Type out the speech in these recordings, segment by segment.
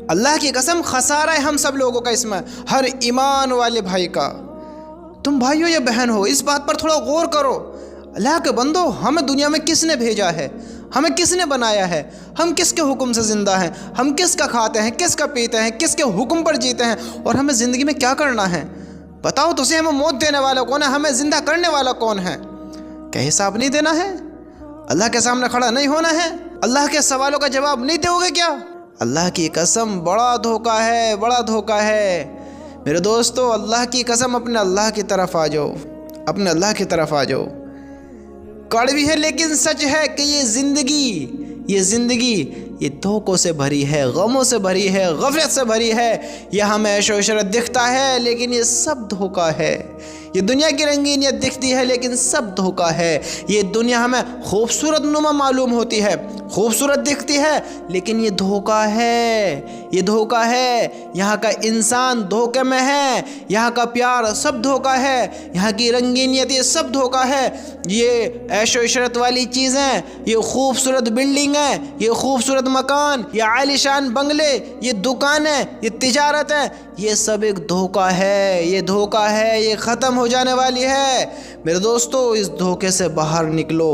اللہ کی قسم خسارہ ہے ہم سب لوگوں کا اس میں، ہر ایمان والے بھائی کا۔ تم بھائیو یا بہن ہو، اس بات پر تھوڑا غور کرو۔ اللہ کے بندو، ہمیں دنیا میں کس نے بھیجا ہے؟ ہمیں کس نے بنایا ہے؟ ہم کس کے حکم سے زندہ ہیں؟ ہم کس کا کھاتے ہیں، کس کا پیتے ہیں، کس کے حکم پر جیتے ہیں؟ اور ہمیں زندگی میں کیا کرنا ہے؟ بتاؤ تو صحیح، ہمیں موت دینے والا کون ہے؟ ہمیں زندہ کرنے والا کون ہے؟ کیا حساب نہیں دینا ہے؟ اللہ کے سامنے کھڑا نہیں ہونا ہے؟ اللہ کے سوالوں کا جواب نہیں دو گے کیا؟ اللہ کی قسم بڑا دھوکہ ہے، بڑا دھوکہ ہے میرے دوستو۔ اللہ کی قسم، اپنے اللہ کی طرف آ جاؤ، اپنے اللہ کی طرف آ جاؤ۔ کڑوی ہے لیکن سچ ہے کہ یہ زندگی یہ دھوکوں سے بھری ہے، غموں سے بھری ہے، غفلت سے بھری ہے۔ یہ ہمیں عیش و عشرت دکھتا ہے لیکن یہ سب دھوکہ ہے۔ یہ دنیا کی رنگینیت دکھتی ہے لیکن سب دھوکہ ہے۔ یہ دنیا ہمیں خوبصورت نما معلوم ہوتی ہے، خوبصورت دکھتی ہے، لیکن یہ دھوکہ ہے، یہ دھوکہ ہے۔ یہاں کا انسان دھوکے میں ہے، یہاں کا پیار سب دھوکہ ہے، یہاں کی رنگینیت یہ سب دھوکہ ہے۔ یہ عیش و عشرت والی چیزیں، یہ خوبصورت بلڈنگیں، یہ خوبصورت مکان، یہ عالیشان بنگلے، یہ دکانیں، یہ تجارتیں، یہ سب ایک دھوکہ ہے، یہ دھوکہ ہے، یہ ختم ہو جانے والی ہے۔ میرے دوستو، اس دھوکے سے باہر نکلو،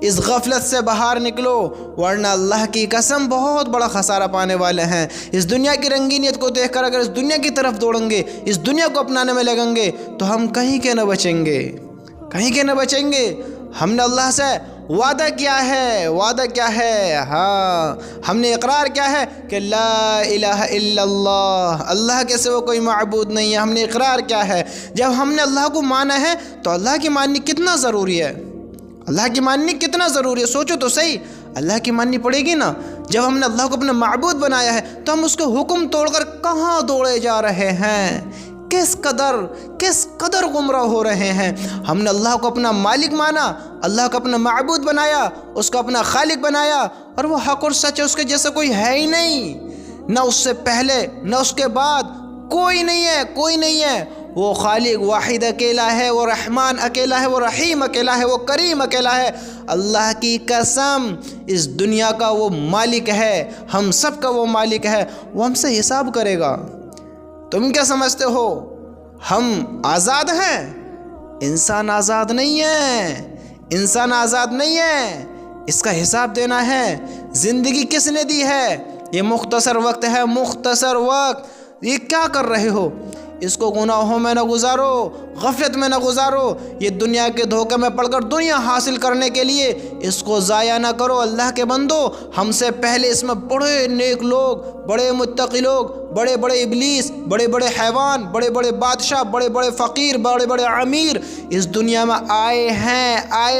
اس غفلت سے باہر نکلو، ورنہ اللہ کی قسم بہت بڑا خسارہ پانے والے ہیں۔ اس دنیا کی رنگینیت کو دیکھ کر اگر اس دنیا کی طرف دوڑیں گے، اس دنیا کو اپنانے میں لگیں گے تو ہم کہیں کے نہ بچیں گے، کہیں کے نہ بچیں گے۔ ہم نے اللہ سے وعدہ کیا ہے، وعدہ کیا ہے؟ ہاں، ہم نے اقرار کیا ہے کہ لا الہ الا اللہ، اللہ کے سوا کوئی معبود نہیں ہے۔ ہم نے اقرار کیا ہے؟ جب ہم نے اللہ کو مانا ہے تو اللہ کی ماننی کتنا ضروری ہے، اللہ کی ماننی کتنا ضروری ہے۔ سوچو تو صحیح، اللہ کی ماننی پڑے گی نا۔ جب ہم نے اللہ کو اپنا معبود بنایا ہے تو ہم اس کے حکم توڑ کر کہاں دوڑے جا رہے ہیں؟ کس قدر گمراہ ہو رہے ہیں۔ ہم نے اللہ کو اپنا مالک مانا، اللہ کو اپنا معبود بنایا، اس کو اپنا خالق بنایا، اور وہ حق اور سچ ہے، اس کے جیسا کوئی ہے ہی نہیں، نہ اس سے پہلے نہ اس کے بعد، کوئی نہیں ہے، کوئی نہیں ہے۔ وہ خالق واحد اکیلا ہے، وہ رحمان اکیلا ہے، وہ رحیم اکیلا ہے، وہ کریم اکیلا ہے۔ اللہ کی قسم، اس دنیا کا وہ مالک ہے، ہم سب کا وہ مالک ہے، وہ ہم سے حساب کرے گا۔ تم کیا سمجھتے ہو ہم آزاد ہیں؟ انسان آزاد نہیں ہے، انسان آزاد نہیں ہے، اس کا حساب دینا ہے۔ زندگی کس نے دی ہے؟ یہ مختصر وقت ہے، مختصر وقت۔ یہ کیا کر رہے ہو؟ اس کو گناہوں میں نہ گزارو، غفلت میں نہ گزارو، یہ دنیا کے دھوکے میں پڑ کر دنیا حاصل کرنے کے لیے اس کو ضائع نہ کرو۔ اللہ کے بندو، ہم سے پہلے اس میں بڑے نیک لوگ، بڑے متقی لوگ، بڑے بڑے ابلیس، بڑے بڑے حیوان، بڑے بڑے بادشاہ، بڑے بڑے فقیر، بڑے بڑے امیر اس دنیا میں آئے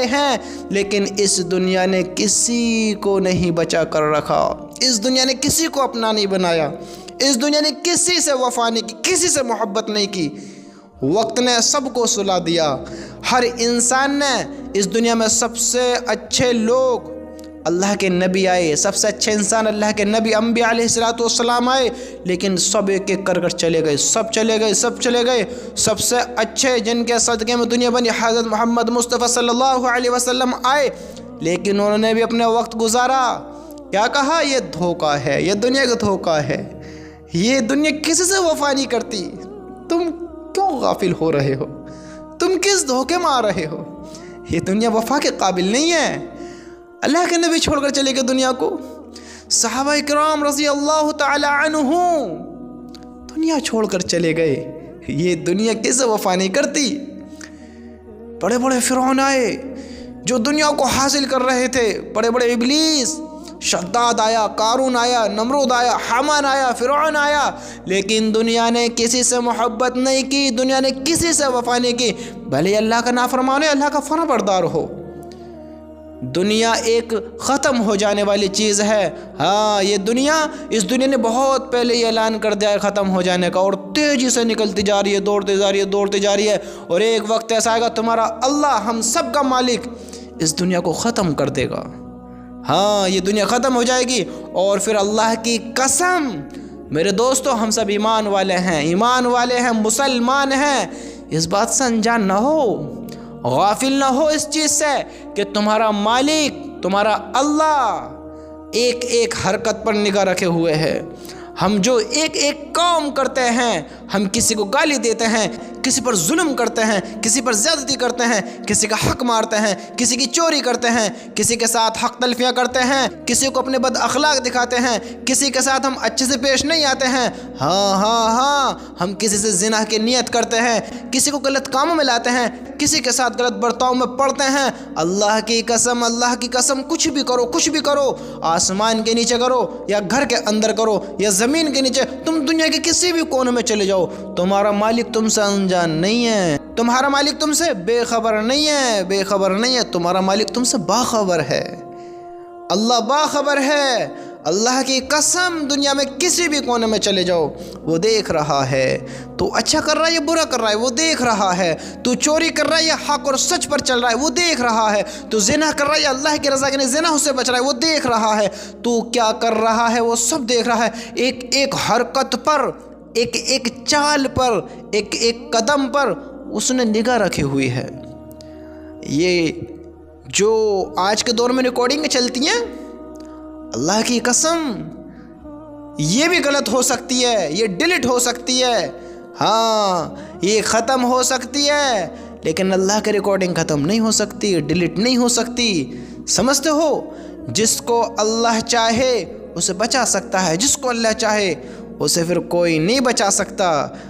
ہیں، لیکن اس دنیا نے کسی کو نہیں بچا کر رکھا، اس دنیا نے کسی کو اپنا نہیں بنایا، اس دنیا نے کسی سے وفا نہیں کی، کسی سے محبت نہیں کی۔ وقت نے سب کو سلا دیا۔ ہر انسان نے، اس دنیا میں سب سے اچھے لوگ اللہ کے نبی آئے، سب سے اچھے انسان اللہ کے نبی انبیاء علیہ السلام آئے، لیکن سب ایک ایک کر چلے گئے، سب چلے گئے۔ سب سے اچھے جن کے صدقے میں دنیا بنی حضرت محمد مصطفیٰ صلی اللہ علیہ وسلم آئے، لیکن انہوں نے بھی اپنا وقت گزارا۔ کیا کہا؟ یہ دھوکہ ہے، یہ دنیا کا دھوکہ ہے، یہ دنیا کسی سے وفا نہیں کرتی۔ تم کیوں غافل ہو رہے ہو؟ تم کس دھوکے میں آ رہے ہو؟ یہ دنیا وفا کے قابل نہیں ہے۔ اللہ کے نبی چھوڑ کر چلے گئے دنیا کو، صحابہ کرام رضی اللہ تعالی عنہم دنیا چھوڑ کر چلے گئے۔ یہ دنیا کس سے وفا نہیں کرتی؟ بڑے بڑے فرعون آئے جو دنیا کو حاصل کر رہے تھے، بڑے بڑے ابلیس، شداد آیا، قارون آیا، نمرود آیا، حامان آیا، فرعون آیا، لیکن دنیا نے کسی سے محبت نہیں کی، دنیا نے کسی سے وفا نہیں کی، بھلے اللہ کا نافرمان ہو، اللہ کا فرما بردار ہو۔ دنیا ایک ختم ہو جانے والی چیز ہے۔ ہاں، یہ دنیا، اس دنیا نے بہت پہلے یہ اعلان کر دیا ہے ختم ہو جانے کا، اور تیزی سے نکلتی جا رہی ہے، دوڑتے جا رہی ہے، اور ایک وقت ایسا آئے گا تمہارا اللہ، ہم سب کا مالک، اس دنیا کو ختم کر دے گا۔ ہاں، یہ دنیا ختم ہو جائے گی، اور پھر اللہ کی قسم میرے دوستو، ہم سب ایمان والے ہیں، مسلمان ہیں، اس بات سے انجان نہ ہو، غافل نہ ہو اس چیز سے کہ تمہارا مالک، تمہارا اللہ ایک ایک حرکت پر نگاہ رکھے ہوئے ہے، ہم جو ایک ایک کام کرتے ہیں، ہم کسی کو گالی دیتے ہیں، کسی پر ظلم کرتے ہیں، کسی پر زیادتی کرتے ہیں، کسی کا حق مارتے ہیں، کسی کی چوری کرتے ہیں، کسی کے ساتھ حق تلفیاں کرتے ہیں، کسی کو اپنے بد اخلاق دکھاتے ہیں، کسی کے ساتھ ہم اچھے سے پیش نہیں آتے ہیں، ہاں ہم کسی سے زنا کی نیت کرتے ہیں، کسی کو غلط کاموں میں لاتے ہیں، کسی کے ساتھ غلط برتاؤ میں پڑتے ہیں۔ اللہ کی قسم کچھ بھی کرو، آسمان کے نیچے کرو یا گھر کے اندر کرو یا زمین کے نیچے، تم دنیا کے کسی بھی کونے میں چلے جاؤ، تمہارا مالک تم سے انجان نہیں ہے، تمہارا مالک تم سے بے خبر نہیں ہے، تمہارا مالک تم سے باخبر ہے۔ اللہ باخبر ہے، اللہ کی قسم دنیا میں کسی بھی کونے میں چلے جاؤ وہ دیکھ رہا ہے، تو اچھا کر رہا ہے یا برا کر رہا ہے وہ دیکھ رہا ہے، تو چوری کر رہا ہے یا حق اور سچ پر چل رہا ہے وہ دیکھ رہا ہے، تو زنا کر رہا ہے یا اللہ کی رضا کے لیے زنا سے بچ رہا ہے وہ دیکھ رہا ہے، تو کیا کر رہا ہے وہ سب دیکھ رہا ہے، ایک ایک حرکت پر، ایک ایک چال پر، ایک ایک قدم پر اس نے نگاہ رکھی ہوئی ہے۔ یہ جو آج کے دور میں ریکارڈنگ چلتی ہیں، اللہ کی قسم یہ بھی غلط ہو سکتی ہے، یہ ڈیلیٹ ہو سکتی ہے، ہاں یہ ختم ہو سکتی ہے، لیکن اللہ کی ریکارڈنگ ختم نہیں ہو سکتی، ڈیلیٹ نہیں ہو سکتی۔ سمجھتے ہو؟ جس کو اللہ چاہے اسے بچا سکتا ہے، جس کو اللہ چاہے اسے پھر کوئی نہیں بچا سکتا۔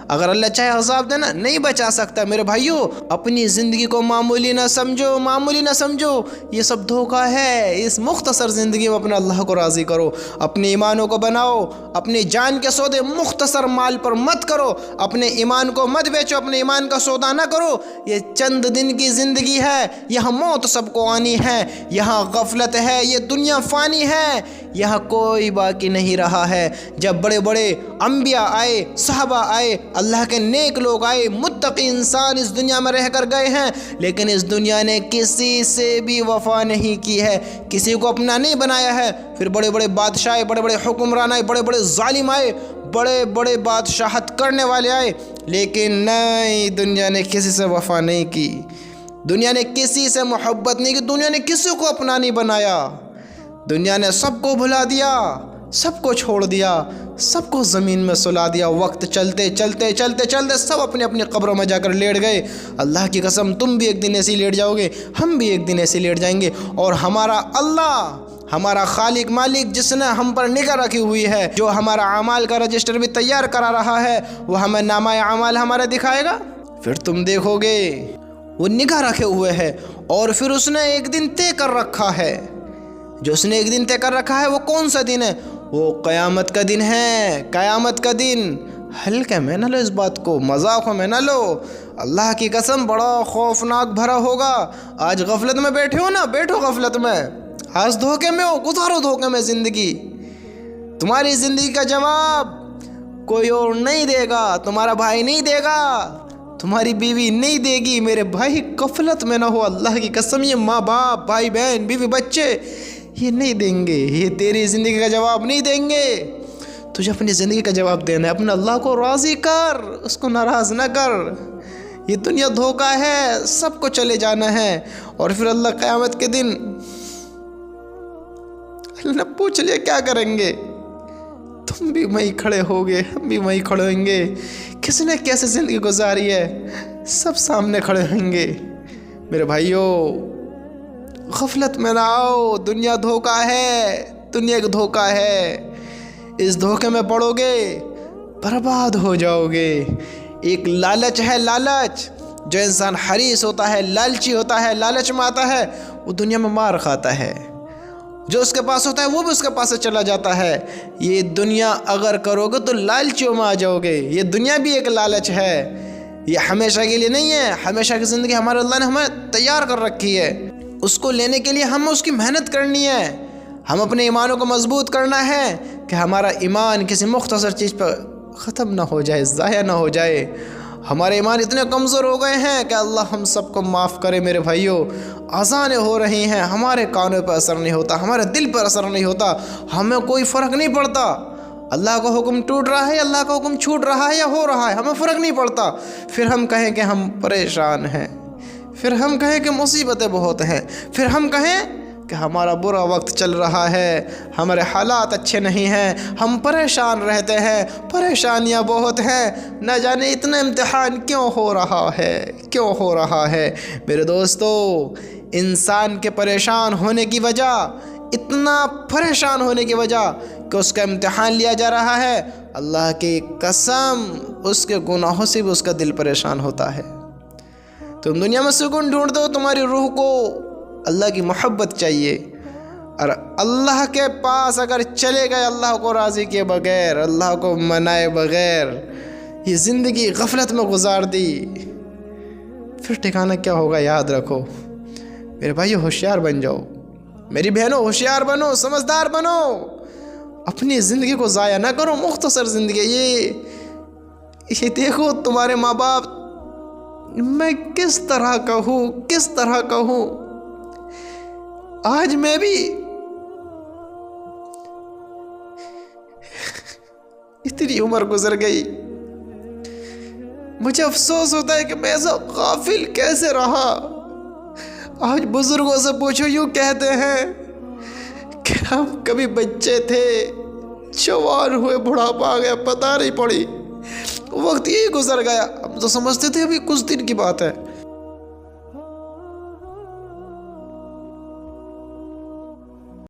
اگر اللہ چاہے عذاب دینا نہیں بچا سکتا۔ میرے بھائیو، اپنی زندگی کو معمولی نہ سمجھو، یہ سب دھوکہ ہے۔ اس مختصر زندگی میں اپنے اللہ کو راضی کرو، اپنے ایمانوں کو بناؤ، اپنی جان کے سودے مختصر مال پر مت کرو، اپنے ایمان کو مت بیچو، اپنے ایمان کا سودا نہ کرو۔ یہ چند دن کی زندگی ہے، یہاں موت سب کو آنی ہے، یہاں غفلت ہے، یہ دنیا فانی ہے، یہاں کوئی باقی نہیں رہا ہے۔ جب بڑے بڑے انبیاء آئے، صحابہ آئے، اللہ کے نیک لوگ آئے، متقی انسان اس دنیا میں رہ کر گئے ہیں، لیکن اس دنیا نے کسی سے بھی وفا نہیں کی ہے، کسی کو اپنا نہیں بنایا ہے۔ پھر بڑے بڑے بادشاہ آئے، بڑے بڑے حکمران آئے، بڑے بڑے ظالم آئے، بڑے بڑے بادشاہت کرنے والے آئے، لیکن نہیں، دنیا نے کسی سے وفا نہیں کی، دنیا نے کسی سے محبت نہیں کی، دنیا نے کسی کو اپنا نہیں بنایا، دنیا نے سب کو بھلا دیا، سب کو چھوڑ دیا، سب کو زمین میں سلا دیا۔ وقت چلتے سب اپنی اپنی قبروں میں جا کر لیٹ گئے۔ اللہ کی قسم تم بھی ایک دن ایسے لیٹ جاؤ گے، ہم بھی ایک دن ایسے لیٹ جائیں گے، اور ہمارا اللہ، ہمارا خالق مالک جس نے ہم پر نگاہ رکھی ہوئی ہے، جو ہمارا اعمال کا رجسٹر بھی تیار کرا رہا ہے، وہ ہمیں نامہ اعمال ہمارا دکھائے گا۔ پھر تم دیکھو گے وہ نگاہ رکھے ہوئے ہے، اور پھر اس نے ایک دن طے کر رکھا ہے۔ جو اس نے ایک دن طے کر رکھا ہے وہ کون سا دن ہے؟ وہ قیامت کا دن ہے، قیامت کا دن۔ ہلکے میں نہ لو اس بات کو، مذاق میں نہ لو۔ اللہ کی قسم بڑا خوفناک بھرا ہوگا۔ آج غفلت میں بیٹھے ہو نا، بیٹھو غفلت میں، آج دھوکے میں ہو، گزارو دھوکے میں زندگی۔ تمہاری زندگی کا جواب کوئی اور نہیں دے گا، تمہارا بھائی نہیں دے گا، تمہاری بیوی نہیں دے گی۔ میرے بھائی غفلت میں نہ ہو، اللہ کی قسم یہ ماں باپ، بھائی بہن، بیوی بچے یہ نہیں دیں گے، یہ تیری زندگی کا جواب نہیں دیں گے۔ تجھے اپنی زندگی کا جواب دینا ہے، اپنے اللہ کو راضی کر، اس کو ناراض نہ کر۔ یہ دنیا دھوکہ ہے، سب کو چلے جانا ہے، اور پھر اللہ قیامت کے دن اللہ پوچھ لیا کیا کریں گے؟ تم بھی وہیں کھڑے ہوگے، ہم بھی وہیں کھڑے ہوئیں گے۔ کس نے کیسے زندگی گزاری ہے، سب سامنے کھڑے ہوئیں گے۔ میرے بھائیو، غفلت میں نہ آؤ، دنیا دھوکہ ہے، دنیا ایک دھوکہ ہے۔ اس دھوکے میں پڑو گے برباد ہو جاؤ گے۔ ایک لالچ ہے، لالچ، جو انسان حریص ہوتا ہے، لالچی ہوتا ہے، لالچ میں آتا ہے، وہ دنیا میں مار کھاتا ہے۔ جو اس کے پاس ہوتا ہے وہ بھی اس کے پاس سے چلا جاتا ہے۔ یہ دنیا اگر کرو گے تو لالچیوں میں آ جاؤ گے۔ یہ دنیا بھی ایک لالچ ہے، یہ ہمیشہ کے لیے نہیں ہے۔ ہمیشہ کی زندگی ہمارے اللہ نے ہمیں تیار کر رکھی ہے، اس کو لینے کے لیے ہم اس کی محنت کرنی ہے، ہم اپنے ایمانوں کو مضبوط کرنا ہے کہ ہمارا ایمان کسی مختصر چیز پر ختم نہ ہو جائے، ضائع نہ ہو جائے۔ ہمارے ایمان اتنے کمزور ہو گئے ہیں کہ اللہ ہم سب کو معاف کرے۔ میرے بھائیوں، اذانیں ہو رہی ہیں، ہمارے کانوں پر اثر نہیں ہوتا، ہمارے دل پر اثر نہیں ہوتا، ہمیں کوئی فرق نہیں پڑتا۔ اللہ کا حکم ٹوٹ رہا ہے، اللہ کا حکم چھوٹ رہا ہے یا ہو رہا ہے، ہمیں فرق نہیں پڑتا۔ پھر ہم کہیں کہ ہم پریشان ہیں، پھر ہم کہیں کہ مصیبتیں بہت ہیں، پھر ہم کہیں کہ ہمارا برا وقت چل رہا ہے، ہمارے حالات اچھے نہیں ہیں، ہم پریشان رہتے ہیں، پریشانیاں بہت ہیں، نہ جانے اتنا امتحان کیوں ہو رہا ہے۔ میرے دوستو، انسان کے پریشان ہونے کی وجہ، اتنا پریشان ہونے کی وجہ کہ اس کا امتحان لیا جا رہا ہے، اللہ کی قسم اس کے گناہوں سے بھی اس کا دل پریشان ہوتا ہے۔ تم دنیا میں سکون ڈھونڈتے ہو، تمہاری روح کو اللہ کی محبت چاہیے، اور اللہ کے پاس اگر چلے گئے اللہ کو راضی کیے بغیر، اللہ کو منائے بغیر، یہ زندگی غفلت میں گزار دی، پھر ٹھکانہ کیا ہوگا؟ یاد رکھو میرے بھائیو، ہوشیار بن جاؤ، میری بہنوں ہوشیار بنو، سمجھدار بنو، اپنی زندگی کو ضائع نہ کرو۔ مختصر زندگی یہ دیکھو تمہارے ماں باپ، میں کس طرح کہوں، آج میں بھی اتنی عمر گزر گئی، مجھے افسوس ہوتا ہے کہ میں ایسا غافل کیسے رہا۔ آج بزرگوں سے پوچھو، یوں کہتے ہیں کہ ہم کبھی بچے تھے، جوان ہوئے، بڑھاپا آ گیا، پتہ نہیں پڑی، وقت یہی گزر گیا۔ ہم تو سمجھتے تھے ابھی کچھ دن کی بات ہے،